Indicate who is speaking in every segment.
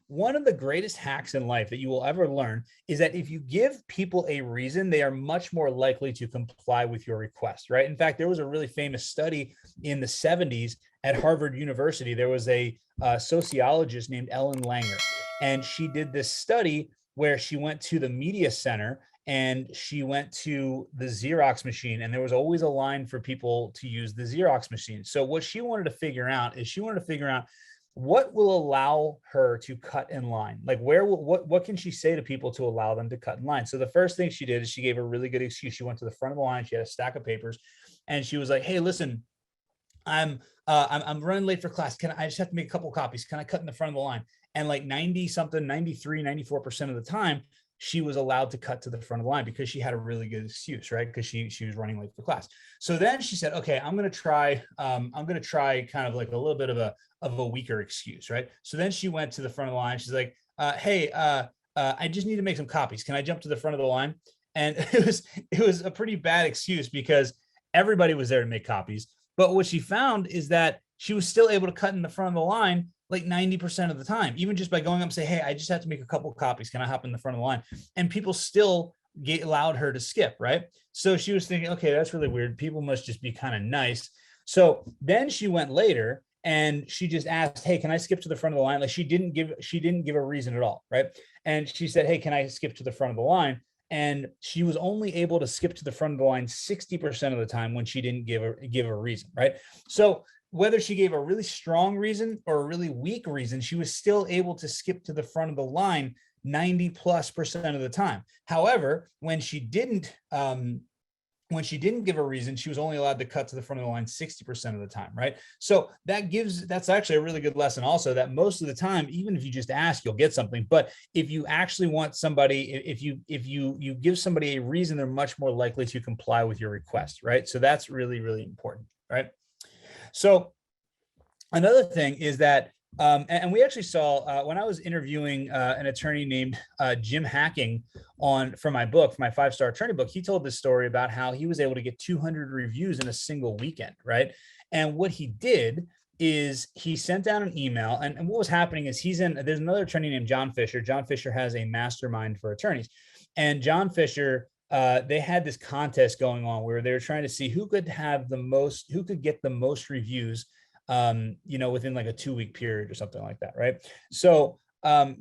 Speaker 1: one of the greatest hacks in life that you will ever learn is that if you give people a reason, they are much more likely to comply with your request, right? In fact, there was a really famous study in the 70s at Harvard University. There was a sociologist named Ellen Langer, and she did this study where she went to the media center and she went to the Xerox machine, and there was always a line for people to use the Xerox machine. So what she wanted to figure out is what will allow her to cut in line. Like what can she say to people to allow them to cut in line? So the first thing she did is she gave a really good excuse. She went to the front of the line. She had a stack of papers, and she was like, "Hey, listen, I'm running late for class. I just have to make a couple copies. Can I cut in the front of the line?" And like 90 something, 93, 94% of the time, she was allowed to cut to the front of the line because she had a really good excuse, right? Because she was running late for class. So then she said, okay, I'm going to try kind of like a little bit of a weaker excuse, right? So then she went to the front of the line. She's like, hey, I just need to make some copies. Can I jump to the front of the line? And it was a pretty bad excuse because everybody was there to make copies. But what she found is that she was still able to cut in the front of the line like 90% of the time, even just by going up and say, hey, I just have to make a couple of copies. Can I hop in the front of the line? And people still allowed her to skip, right? So she was thinking, okay, that's really weird. People must just be kind of nice. So then she went later and she just asked, hey, can I skip to the front of the line? Like she didn't give a reason at all, right? And she said, hey, can I skip to the front of the line? And she was only able to skip to the front of the line 60% of the time when she didn't give a reason, right? So whether she gave a really strong reason or a really weak reason, she was still able to skip to the front of the line 90+% of the time. However, when she didn't give a reason, she was only allowed to cut to the front of the line 60% of the time, right? So that's actually a really good lesson also, that most of the time, even if you just ask, you'll get something. But if you actually want somebody, if you give somebody a reason, they're much more likely to comply with your request, right? So that's really, really important, right? So another thing is that, and we actually saw when I was interviewing an attorney named Jim Hacking for my book, for my 5-star attorney book, he told this story about how he was able to get 200 reviews in a single weekend, right? And what he did is he sent out an email, and what was happening is there's another attorney named John Fisher. John Fisher has a mastermind for attorneys, and John Fisher, they had this contest going on where they were trying to see who could get the most reviews, within like a 2-week period or something like that, right? So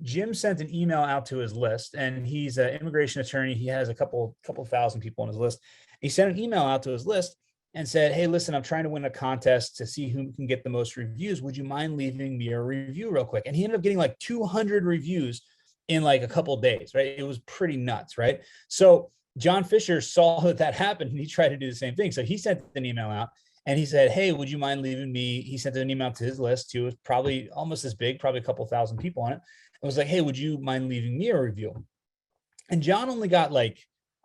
Speaker 1: Jim sent an email out to his list, and he's an immigration attorney. He has a couple thousand people on his list. He sent an email out to his list and said, hey, listen, I'm trying to win a contest to see who can get the most reviews. Would you mind leaving me a review real quick? And he ended up getting like 200 reviews in like a couple days, right? It was pretty nuts, right? So John Fisher saw that happened, and he tried to do the same thing. So he sent an email out, and he said, hey, would you mind leaving me? He sent an email to his list too. It was probably almost as big, probably a couple thousand people on it. It was like, hey, would you mind leaving me a review? And John only got like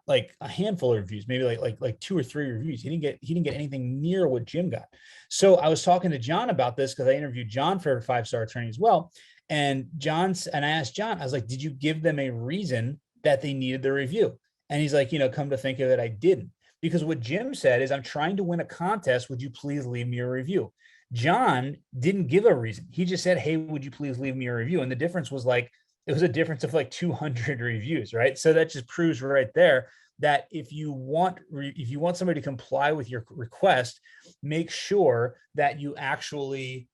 Speaker 1: a handful of reviews, maybe like 2 or 3 reviews. He didn't get anything near what Jim got. So I was talking to John about this because I interviewed John for a 5-star attorney as well. And I asked John, I was like, did you give them a reason that they needed the review? And he's like, come to think of it, I didn't. Because what Jim said is, I'm trying to win a contest. Would you please leave me a review? John didn't give a reason. He just said, hey, would you please leave me a review? And the difference was it was a difference of like 200 reviews, right? So that just proves right there that if you want somebody to comply with your request, make sure that you actually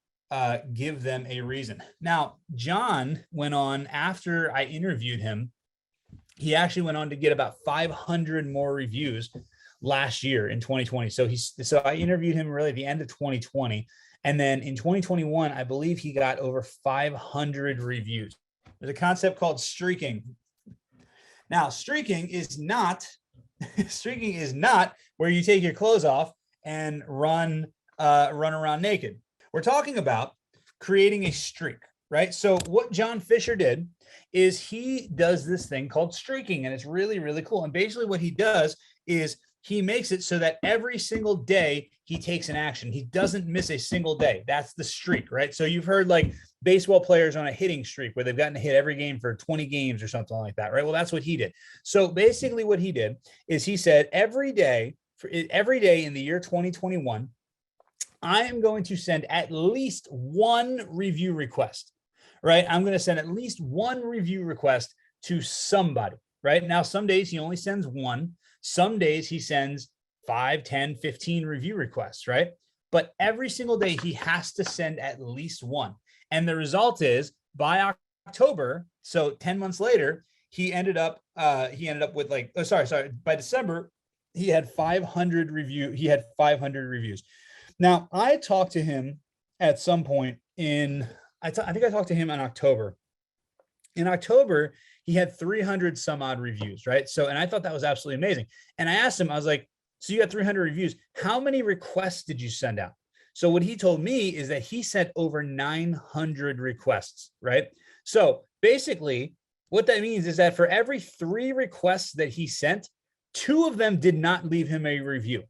Speaker 1: give them a reason. Now, John went on, after I interviewed him, he actually went on to get about 500 more reviews last year in 2020. So I interviewed him really at the end of 2020. And then in 2021, I believe he got over 500 reviews. There's a concept called streaking. Now, streaking is not where you take your clothes off and run around naked. We're talking about creating a streak, right? So what John Fisher did is he does this thing called streaking, and it's really, really cool. And basically what he does is he makes it so that every single day he takes an action. He doesn't miss a single day. That's the streak, right? So you've heard like baseball players on a hitting streak where they've gotten to hit every game for 20 games or something like that, right? Well, that's what he did. So basically what he did is he said, every day in the year 2021, I am going to send at least one review request, right? I'm going to send at least one review request to somebody, right? Now, some days he only sends one. Some days he sends 5, 10, 15 review requests, right? But every single day he has to send at least one. And the result is by October, so 10 months later, he ended up with like, by December, he had 500 reviews. Now, I talked to him at some point I think I talked to him in October. In October, he had 300 some odd reviews, right? So, and I thought that was absolutely amazing. And I asked him, I was like, so you got 300 reviews. How many requests did you send out? So what he told me is that he sent over 900 requests, right? So basically what that means is that for every 3 requests that he sent, 2 of them did not leave him a review,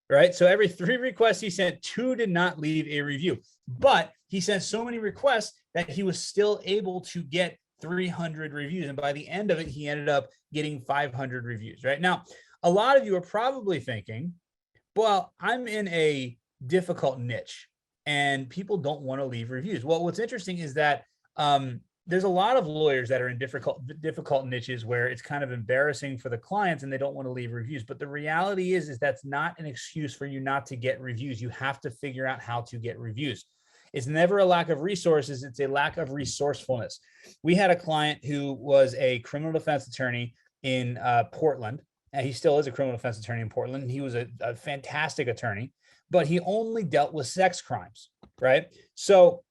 Speaker 1: right? So every 3 requests he sent, 2 did not leave a review, but he sent so many requests that he was still able to get 300 reviews. And by the end of it, he ended up getting 500 reviews, right? Now, a lot of you are probably thinking, well, I'm in a difficult niche and people don't want to leave reviews. Well, what's interesting is that there's a lot of lawyers that are in difficult niches where it's kind of embarrassing for the clients and they don't want to leave reviews. But the reality is that's not an excuse for you not to get reviews. You have to figure out how to get reviews. It's never a lack of resources. It's a lack of resourcefulness. We had a client who was a criminal defense attorney in Portland. And he still is a criminal defense attorney in Portland. And he was a fantastic attorney, but he only dealt with sex crimes, right? So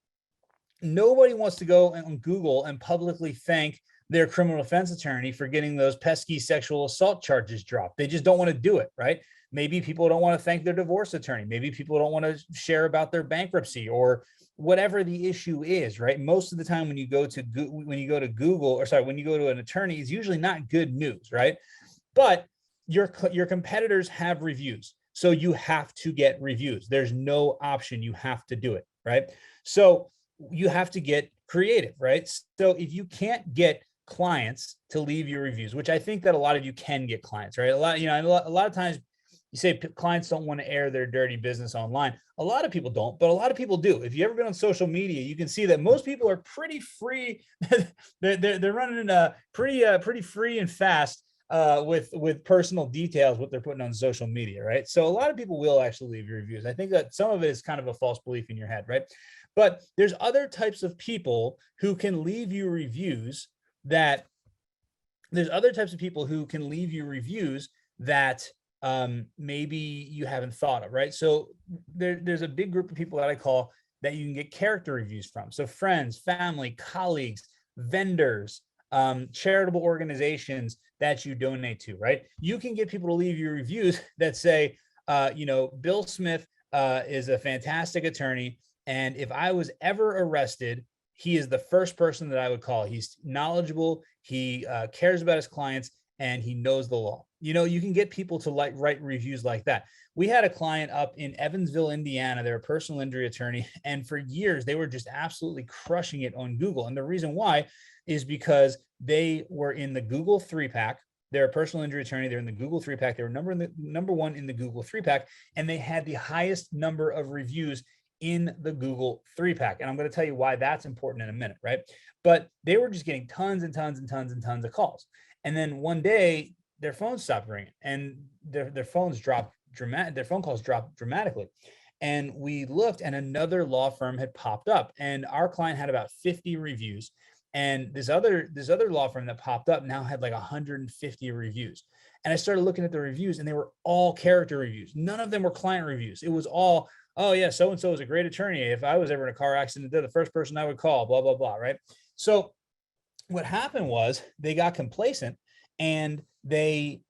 Speaker 1: nobody wants to go on Google and publicly thank their criminal defense attorney for getting those pesky sexual assault charges dropped. They just don't want to do it, right? Maybe people don't want to thank their divorce attorney. Maybe people don't want to share about their bankruptcy or whatever the issue is, right? Most of the time when you go to an attorney, it's usually not good news, right? But your competitors have reviews. So you have to get reviews. There's no option. You have to do it, right? So you have to get creative, right? So if you can't get clients to leave your reviews, which I think that a lot of you can get clients, right? A lot of times you say clients don't want to air their dirty business online. A lot of people don't, but a lot of people do. If you've ever been on social media, you can see that most people are pretty free. they're running pretty free and fast with personal details, what they're putting on social media, right? So a lot of people will actually leave your reviews. I think that some of it is kind of a false belief in your head, right? But there's other types of people who can leave you reviews that maybe you haven't thought of, right? So there's a big group of people that I call that you can get character reviews from. So friends, family, colleagues, vendors, charitable organizations that you donate to, right? You can get people to leave you reviews that say, Bill Smith is a fantastic attorney. And if I was ever arrested, he is the first person that I would call. He's knowledgeable. He cares about his clients and he knows the law. You can get people to write reviews like that. We had a client up in Evansville, Indiana. They're a personal injury attorney. And for years, they were just absolutely crushing it on Google. And the reason why is because they were in the Google 3-pack. They're a personal injury attorney. They're in the Google 3-pack. They were number 1 in the Google 3-pack. And they had the highest number of reviews in the Google 3-pack. And I'm going to tell you why that's important in a minute, right? But they were just getting tons and tons and tons and tons of calls. And then one day their phones stopped ringing and their phone calls dropped dramatically. And we looked and another law firm had popped up and our client had about 50 reviews. And this other law firm that popped up now had like 150 reviews. And I started looking at the reviews and they were all character reviews. None of them were client reviews. It was all, oh yeah, so-and-so is a great attorney. If I was ever in a car accident, they're the first person I would call, blah, blah, blah, right? So what happened was they got complacent and they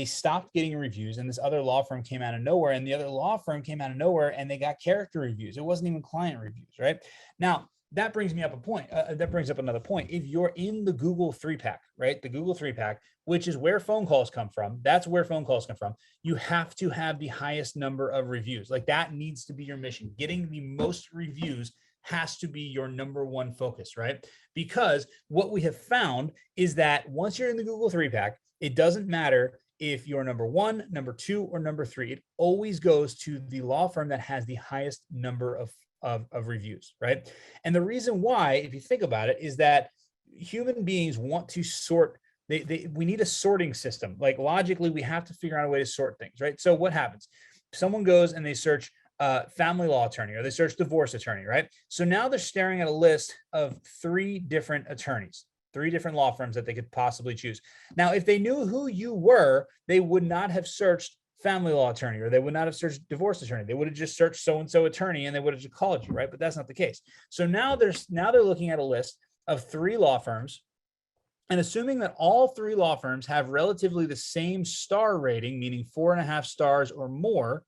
Speaker 1: stopped getting reviews. And this other law firm came out of nowhere and the other law firm came out of nowhere and they got character reviews. It wasn't even client reviews, right? Now, that brings me up a point. That brings up another point. If you're in the Google 3-pack, right? The Google 3-pack, which is where phone calls come from. That's where phone calls come from. You have to have the highest number of reviews. Like that needs to be your mission. Getting the most reviews has to be your number 1 focus, right? Because what we have found is that once you're in the Google 3-pack, it doesn't matter if you're number 1, number 2, or number 3. It always goes to the law firm that has the highest number of of reviews, right? And the reason why, if you think about it, is that human beings want to sort. We need a sorting system. Like logically, we have to figure out a way to sort things, right? So what happens? Someone goes and they search family law attorney, or they search divorce attorney, right? So now they're staring at a list of 3 different attorneys, 3 different law firms that they could possibly choose. Now, if they knew who you were, they would not have searched family law attorney, or they would not have searched divorce attorney. They would have just searched so-and-so attorney, and they would have just called you, right? But that's not the case. So now they're looking at a list of 3 law firms, and assuming that all 3 law firms have relatively the same star rating, meaning 4.5 stars or more,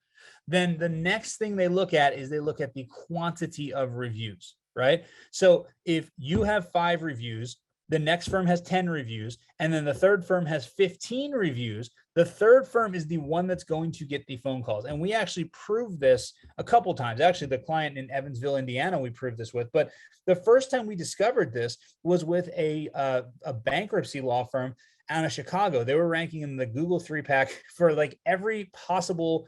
Speaker 1: then the next thing they look at is they look at the quantity of reviews, right? So if you have 5 reviews, the next firm has 10 reviews, and then the third firm has 15 reviews, the third firm is the one that's going to get the phone calls. And we actually proved this a couple times. Actually, the client in Evansville, Indiana, we proved this with. But the first time we discovered this was with a bankruptcy law firm out of Chicago. They were ranking in the Google 3-pack for like every possible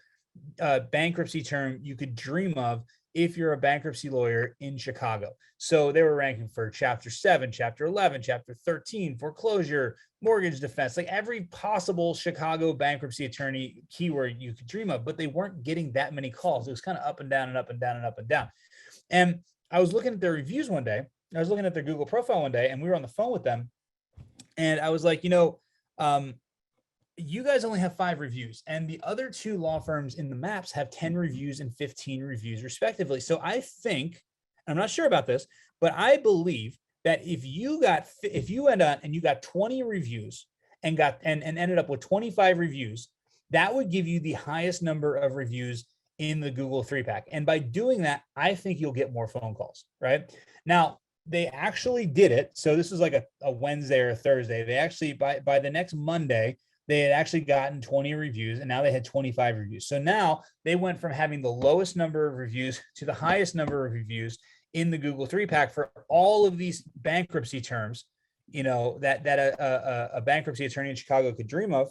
Speaker 1: bankruptcy term you could dream of if you're a bankruptcy lawyer in Chicago. So they were ranking for Chapter 7, Chapter 11, Chapter 13, foreclosure, mortgage defense, like every possible Chicago bankruptcy attorney keyword you could dream of, but they weren't getting that many calls. It was kind of up and down and up and down and up and down. And I was looking at their reviews one day. I was looking at their Google profile one day, and we were on the phone with them. And I was like, you guys only have 5 reviews, and the other 2 law firms in the maps have 10 reviews and 15 reviews respectively. So I think, I'm not sure about this, but I believe that if you went on and you got 20 reviews and ended up with 25 reviews, that would give you the highest number of reviews in the Google 3-pack. And by doing that, I think you'll get more phone calls, right? Now, they actually did it. So this was like a Wednesday or a Thursday. They actually, by the next Monday, they had actually gotten 20 reviews, and now they had 25 reviews. So now they went from having the lowest number of reviews to the highest number of reviews in the Google 3-pack for all of these bankruptcy terms, that a bankruptcy attorney in Chicago could dream of.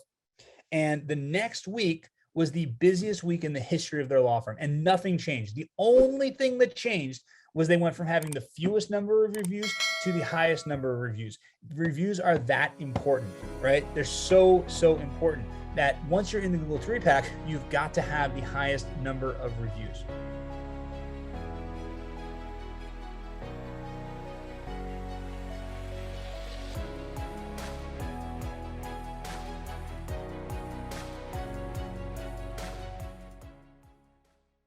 Speaker 1: And the next week was the busiest week in the history of their law firm, and nothing changed. The only thing that changed was they went from having the fewest number of reviews to the highest number of reviews. Reviews are that important, right? They're so important that once you're in the Google 3-pack, you've got to have the highest number of reviews.